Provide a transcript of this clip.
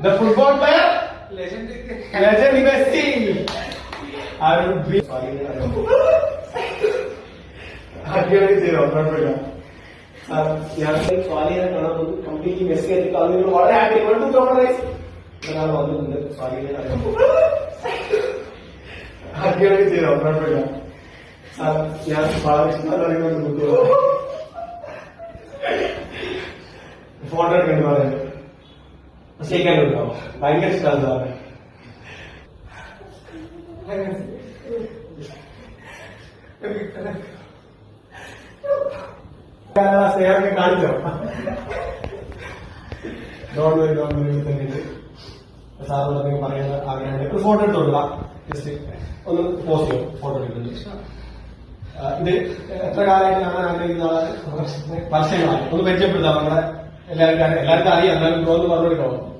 The football player? Legend Messi. I would be. അടിപൊളി ചെയ്തോ കുഴപ്പമില്ല. ഞാൻ സ്വാലിനെ കാണാൻ പോകുന്നു. കംപ്ലീറ്റ്ലി മെസ്സി ആയിട്ട് അതിന് വളരെ ഹാപ്പി ഒരാൾ വന്നിട്ടുണ്ട്. സ്വാലിനെ അടിപൊളി ചെയ്തോ കുഴപ്പമില്ല. ഞാൻ വളരെ ഇഷ്ടം ഫോട്ടോ എടുക്കേണ്ടി പറയുന്നത് ശരിക്കാനുണ്ടോ? ഭയങ്കര ഇഷ്ടമാണ് സാറ്. സ്നേഹമൊക്കെ കാണിച്ചോ? സാറിനോട് നിങ്ങൾ പറയാൻ ആഗ്രഹമുണ്ട്. ഒരു ഫോട്ടോ എടുത്തോളൂ. ജസ്റ്റ് ഒന്ന് പോസ്റ്റ് ചെയ്യും. ഫോട്ടോ എടുക്കുന്നുണ്ട്. ഇത് എത്ര കാലമായിട്ട് കാണാൻ ആഗ്രഹിക്കുന്ന ആളാണ്? വർഷങ്ങളായി. ഒന്ന് പരിചയപ്പെടുത്താം. നമ്മുടെ എല്ലാവർക്കും അറിയാം. എന്നാലും ബ്രോ എന്ന് പറഞ്ഞു കൊടുക്കാമോ?